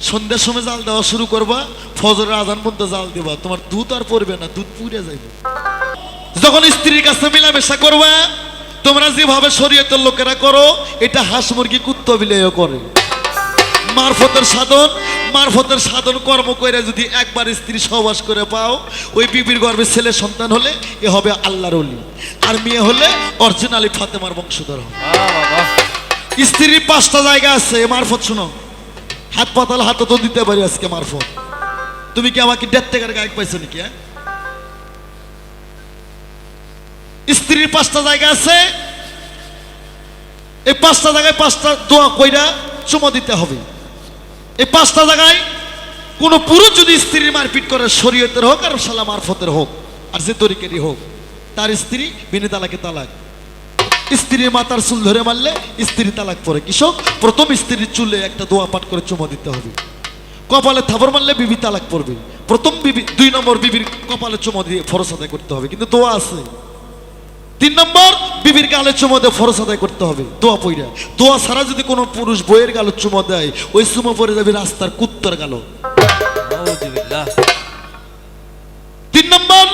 সন্ধ্যার সময় জাল দেওয়া শুরু করবা, ফজরের আজান পর্যন্ত জাল দিবা, তোমার দুধ আর পড়বে না, দুধ পুড়ে যাবে। যখন স্ত্রীর কাছে মেলামেশা করবা, তোমরা যেভাবে শরীয়তের লোকেরা করো, এটা হাঁস মুরগি কুত্তা বিলেও করে। মারফতের সাধন কর্ম করে যদি একবার স্ত্রী সহবাস করে পাও, ওই বিবির গর্ভে ছেলে সন্তান হলে এ হবে আল্লাহর ওলি, আর মেয়ে হলে অরিজিনালি ফাতেমার বংশধর হবে। স্ত্রীর 5টা জায়গা আছে মারফত। শোনো, হাত পাতাল হাতে তো দিতে পারি আজকে মারফত। তুমি কি আমাকে 1.5 টাকার গায়ক পাইছো নাকি? স্ত্রীর 5টা জায়গা আছে, এই 5টা জায়গায় 5টা দোয়া কইরা চুমা দিতে হবে। এই 5টা জায়গায় কোন পুরুষ যদি স্ত্রীর মারপিট করে, শরীয়তের হোক আর শালা মারফতের হোক আর যে তরিকেরই হোক, তার স্ত্রী বিনা তালাকে তালাক। স্ত্রীর মাথার চুল ধরে মারলে স্ত্রী তালাক পড়ে। কৃষক প্রথম স্ত্রীর চুলে একটা দোয়া পাঠ করে চুমা দিতে হবে। কপালে থাপড় মারলে বিবি তালাক পড়বে। প্রথম বিবি 2 নম্বর বিবির কপালে চুমা দিয়ে ফরজ আদায় করতে হবে, কিন্তু দোয়া আছে। 3 নম্বর বিবির গালে চুমা দিয়ে ফরজ আদায় করতে হবে দোয়া পইরা। দোয়া ছাড়া যদি কোনো পুরুষ বইয়ের গালে চুমা দেয়, ওই চুমা পড়ে যাবে রাস্তার কুত্তার গালো। 3 নম্বর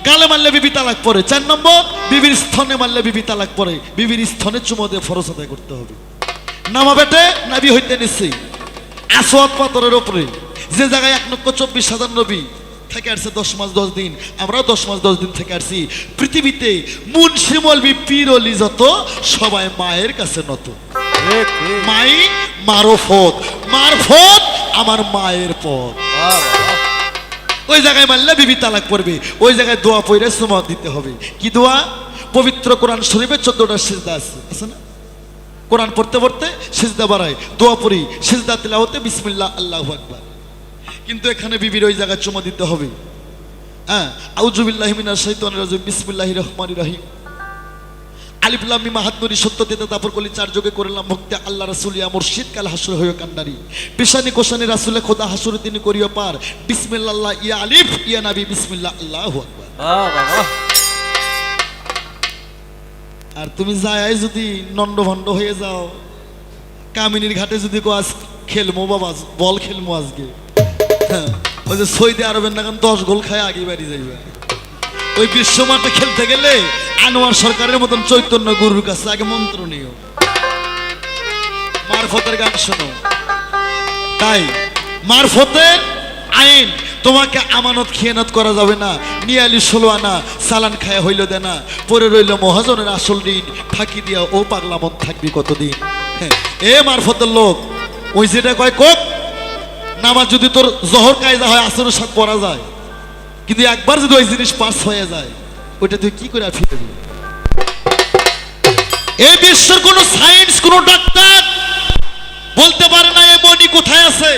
গালে মারলে বিবি তালাক পড়ে। 4 নম্বর বিবির স্তনে মারলে বিবি তালাক পড়ে। বিবির স্তনে চুমা দিয়ে ফরজ আদায় করতে হবে। নামা বেটে নাবি হইতে নিশ্চয়ই আসওয়াদ পাথরের উপরে যে জায়গায় 1,24,000 নবী থেকে আসছে 10 মাস 10 দিন, আমরাও 10 মাস 10 দিন থেকে আসছি। পৃথিবীতে মুন্সি মৌলবি পীর ওলি যত, সবাই মায়ের কাছে নত। মাই মারফত, মারফত আমার মায়ের পথ। ওই জায়গায় মারলে বিবি তালাক পড়বে। ওই জায়গায় দোয়া পড়ে চুমা দিতে হবে। কি দোয়া? পবিত্র কোরআন শরীফে 14টা সিজদা আছে না? কোরআন পড়তে পড়তে সিজদা বাড়ায়, দোয়া পড়ি, সিজদা তিলাওয়াতে বিসমিল্লাহ আল্লাহু আকবার। কিন্তু এখানে বিবির ওই জায়গায় চুমা দিতে হবে। হ্যাঁ, আউযু বিল্লাহি মিনাশ শাইতানির রাজিম, বিসমিল্লাহির রহমানির রহিম, আলিফ লাম মিম হাত নুরি সত্য তেতে তারপর কলি 4 যোগে করলাম ভক্তি আল্লাহ রাসূল ইয়া মুর্শিদ কাল হাসর হইও কান্ডারি পেশানি কোশানি রাসূলে খোদা হাসর তিনি করিও পার বিসমিল্লাহ ইয়া আলিফ ইয়া নবী বিসমিল্লাহ আল্লাহু আকবার। আর তুমি যায় যদি নন্ড ভন্ড হয়ে যাও, কামিনীর ঘাটে যদি কো আজ খেলমো বাবা, বল খেলমো আজকে, হ্যাঁ, ওই যে সৌদি আরবের নাগান 10 গোল খায় আগে বাড়ি যাইবে। ওই বিশ্ব মাঠে খেলতে গেলে আনোয়ার সরকারের মতন চৈতন্য গুরুর কাছে আগে মন্ত্র নিও, মারফতের গান শোনো। তাই মারফতের আইন, তোমাকে আমানত খেয়ানত করা যাবে না। নিয়ালি 16 আনা সালান খায়া হইল দেনা, পরে রইল মহাজনের আসল ঋণ, ফাঁকি দিয়া ও পাগলা মন থাকবি কতদিন। এ মারফতের লোক, ওই যেটা কয় কোক নামাজ যদি তোর জহর কায়দা হয় আসরের সাথে পড়া যায়, কিন্তু একবার যদি ওই জিনিস পাস হয়ে যায়, ওইটা তুই কি করে ফিরে দিবি? এই বিশ্বের কোন সায়েন্স, কোন ডাক্তার বলতে পারে না এই মনি কোথায় আছে।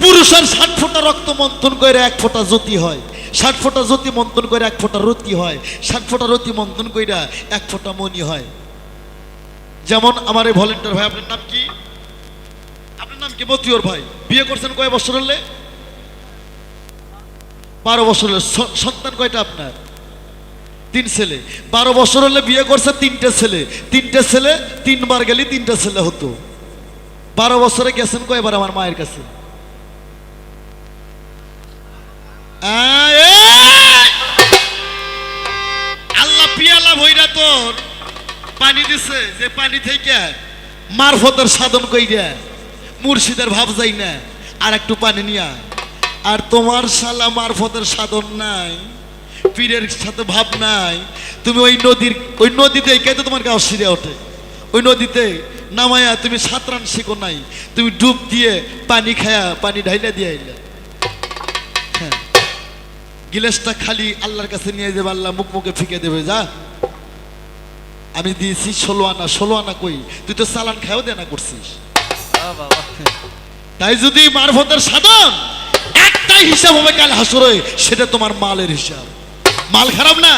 পুরুষের 60 ফোঁটা রক্ত মন্থন করে 1 ফোঁটা জ্যোতি হয়, 60 ফোঁটা জ্যোতি মন্থন করে 1 ফোঁটা রতি হয়, 60 ফোঁটা রতি মন্থন করে 1 ফোঁটা মনি হয়। যেমন আমার এই ভলেন্টিয়ার ভাই, আপনার নাম কি? আপনার নাম কি? মতিউর ভাই। বিয়ে করছেন কয় বছর হলে? 12 বছর হলে। সন্তান কয়টা আপনার? 3 ছেলে। 12 বছর হলে বিয়ে করছে 3টে ছেলে। 3টে ছেলে 3 বার গেলে 3টে ছেলে হতো। 12 বছরে গেছেন কয়বার আমার মায়ের কাছে? আল্লাহ পিয়ালা ভইরা তোর পানি দিছে, যে পানি থেকে মারফতের সাধন কইরা মুর্শিদের ভাব যাই না, আর একটু পানি নিয়া। আর তোমার শালা মারফতের সাধন নাই, পীরের সাথে ভাব নাই, তুমি ওই নদীতে কেটে তোমার গাও সিরে ওঠে। ওই নদীতে নামায়া তুমি সাঁতরান শিখো নাই, তুমি ডুব দিয়ে পানি খায়া পানি ঢাইলা দিয়ে আইলা। হ্যাঁ, গিলাসটা খালি আল্লাহর কাছে নিয়ে যাবে, আল্লাহ মুখ মুখে ফিকে দেবে। যা, আমি দিয়েছি 16 আনা কই, তুই তো চালান খায়ও দেনা করছিস। তাই যদি মারফতের সাধন একটাই হিসাব হবে কাল হাসরে, সেটা তোমার মালের হিসাব। মাল খারাপ না,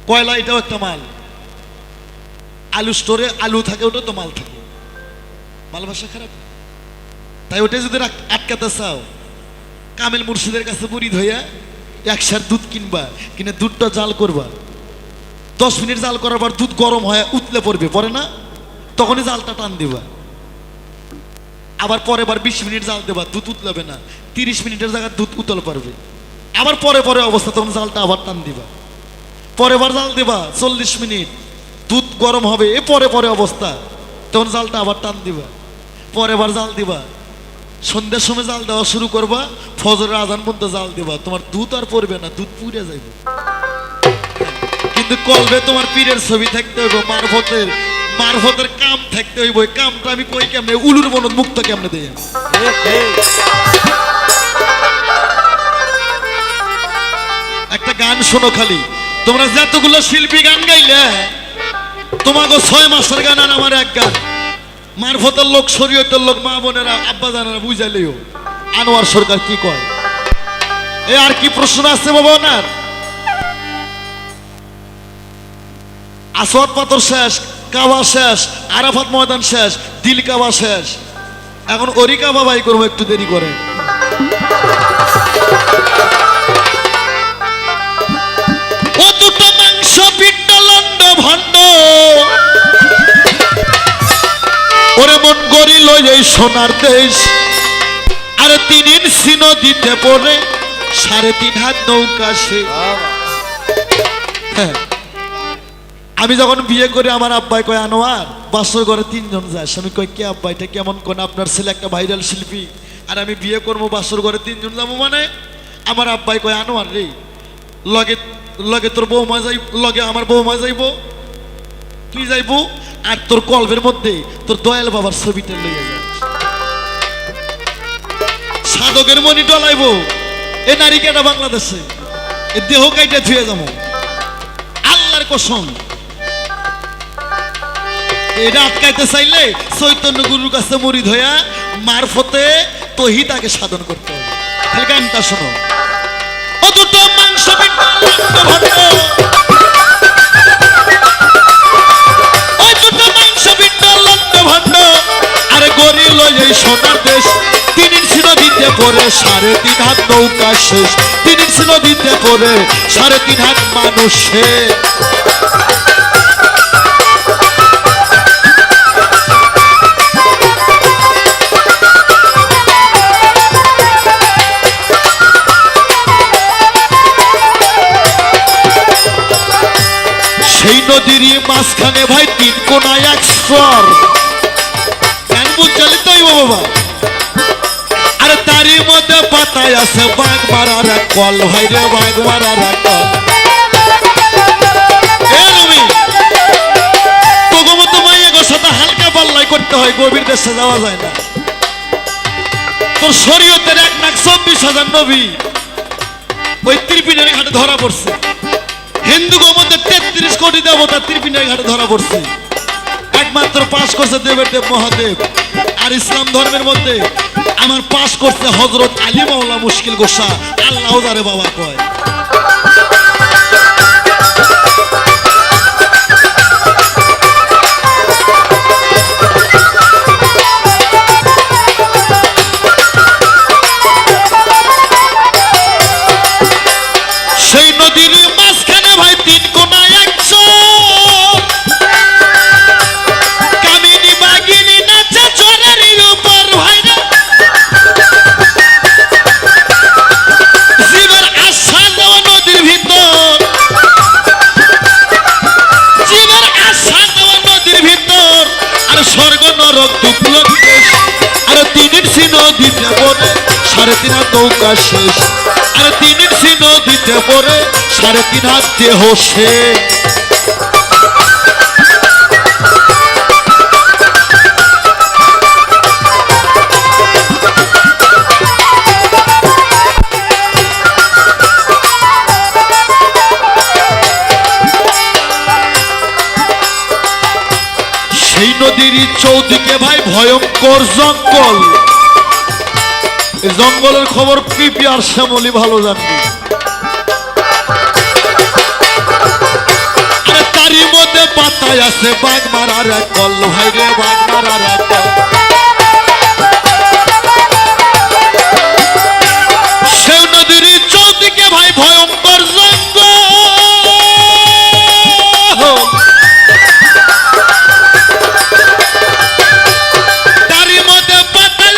কয়লা এটাও একটা মাল। আলু স্টোরে আলু থাকে, ওটা তো মাল থাকে। মাল ভাষা খারাপ, তাই ওটা যদি আটকাতে চাও, কামেল মুর্শিদের কাছে মুরিদ হইয়া 1 সের দুধ কিনবা, কিনে দুধটা জাল করবা। 10 মিনিট জাল করার পর দুধ গরম হয় উতলে পড়বে, পরে না, তখনই জালটা টান দিবা। আবার পরে বার 20 মিনিট জাল দেবা, দুধ উতলাবে না, 30 মিনিটের জায়গায় দুধ উতল পারবে। আবার পরে পরে অবস্থা, তখন জালটা আবার টান দিবা, পরে বার জাল দেবা 40 মিনিট, দুধ গরম হবে, এ পরে পরে অবস্থা, তখন জালটা আবার টান দিবা, পরে বার জাল দিবা, সন্ধ্যার সময় জাল দেওয়া শুরু করবা, ফজরের আজান পর্যন্ত জাল দিবা, তোমার দুধ আর পড়বে না, দুধ পুড়ে যাবে। কিন্তু কলবে তোমার পীরের ছবি থাকতে হইব, মারফতের কাম থাকতে হইব। ওই কামটা আমি কই কেমনে, উলুর মনত মুক্ত কেমনে দেই। একটা গান শোনো খালি, তোমরা যতগুলো শিল্পী গান গাইলে, তোমাকে 6 মাসের গান আর আমার এক গান। মারফতের লোক, শরীয়তের লোক, মা বোনেরা, আব্বা জানেরা বুঝাইলেও আনোয়ার সরকার কি কয়। এ আর কি প্রশ্ন আছে বাবা? ওনার আসওয়াদ পাথর শেষ, কাবা শেষ, আরাফাত ময়দান শেষ, দিল কাবা শেষ, এখন ওরি কাবা বাই করবো, একটু দেরি করে। ও দুটো মাংস পিণ্ড লন্ড ভণ্ড, ওরে মন গড়িল এই সোনার দেশ, আরে 3 ইঞ্চি নদীতে পড়ে 3.5 হাত নৌকা সে। হ্যাঁ, আমি যখন বিয়ে করি আমার আব্বাই কয়, আনোয়ার বাসর ঘরে 3 জন যাস। আমি কই, কে আব্বা এটা কেমন কোন, আপনার ছেলে একটা ভাইরাল শিল্পী আর আমি বিয়ে করবো, বাসর ঘরে 3 জন যাবো মানে? আমার আব্বাই কয়, আনোয়ার রে, লগে লগে তোর বৌমা যাই, লগে আমার বৌমা যাইব, তুই যাইব, আর তোর কলবের মধ্যে তোর দয়াল বাবার ছবিটা লইয়া যাস, সাধকের মনি ডলাইব। এ নারী কেটা বাংলাদেশে, এ দেহ কাইটা ধুয়ে যাবো, আল্লাহর কসম। এটা আটকাইতে চাইলে চৈতন্য গুরুর কাছে মুরিদ হইয়া মারফতে তহিদ আগে সাধন করতে হবে। খালি গানটা শোনো। ও দুটো মাংস পিণ্ড লন্ড ভণ্ড, ওই দুটো মাংস পিণ্ড লন্ড ভণ্ড, আরে গড়িল এই সোনার দেশ, 3 ইঞ্চি নদীতে পড়ে 3.5 হাত নৌকা শেষ, 3 ইঞ্চি নদীতে পড়ে 3.5 হাত মানুষ শেষ। সেই নদীরই মাঝখানে ভাই 3 কোনায় 1 স্তর, কেন বুঝলি তো বাবা? আরে তারই মধ্যে পাতায় আছে বাঘ মারার এক কল, ভাই রে বাঘ মারার এক কল। এ রবি, তোগো মতো মাইয়াগোর সাথে হালকা পাল্লাই করতে হয়, গভীর দেশে যাওয়া যায় না। তোর শরীয়তের 1,24,000 নবী ওই ত্রিপিনের ঘাটে ধরা পড়ছে। হিন্দুগোর মধ্যে 33 কোটি দেবতা ত্রিপিনের ঘাটে ধরা পড়ছে, একমাত্র পাশ করছে দেবের দেব মহাদেব। আর ইসলাম ধর্মের মধ্যে আমার পাশ করছে হযরত আলী মাওলা মুশকিল গোসা, আল্লাহ যারে বাবা কয়। সেই নদীর মাঝখানে ভাই 3 কোনায় 1 চর, কামিনী বাগিনী নাচে চরের উপর, ভাই রে জীবের আশা দেওয়া নদীর ভিতর, জীবের আশা দেওয়া নদীর ভিতর, আর স্বর্গ নরক দুঃখ দেশ, আর 3 ইঞ্চি নদীতে পড়ে 3.5 হাত নৌকা শেষ, আর 3 ইঞ্চি নদীতে পড়ে 3.5 হাত দেহ শেষ। সেই নদীর চৌদিকে ভাই ভয়ঙ্কর জঙ্গল, এই জঙ্গলের খবর পিপি আর শ্যামলি ভালো জানবি। আরে তারই মধ্যে পাতায় আছে বাঘ মারার এক কল, ভাই রে বাঘ মারার এক কল। সেই নদীর চৌদিকে ভাই ভয়ঙ্কর জঙ্গল, তারই মধ্যে পাতায়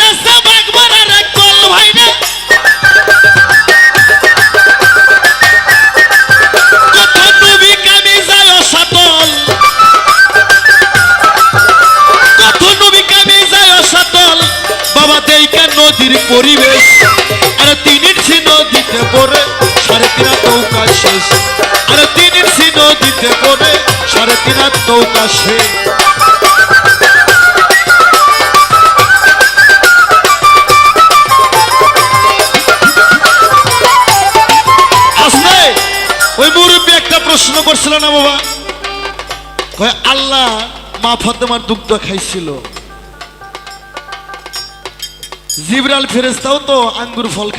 নদীর পরিবেশ, আরে 3 ইঞ্চি নদীতে পড়ে 3.5 হাত নৌকা শেষ, আরে 3 ইঞ্চি নদীতে পড়ে 3.5 হাত নৌকা শেষ। আসলে ওই মুরব্বী একটা প্রশ্ন করছিল না বাবা, কয় আল্লাহ মা ফাতেমার দুগ্ধ খাইছিল, জিবরাইল ফেরেশতাও তো আঙ্গুর ফল খাই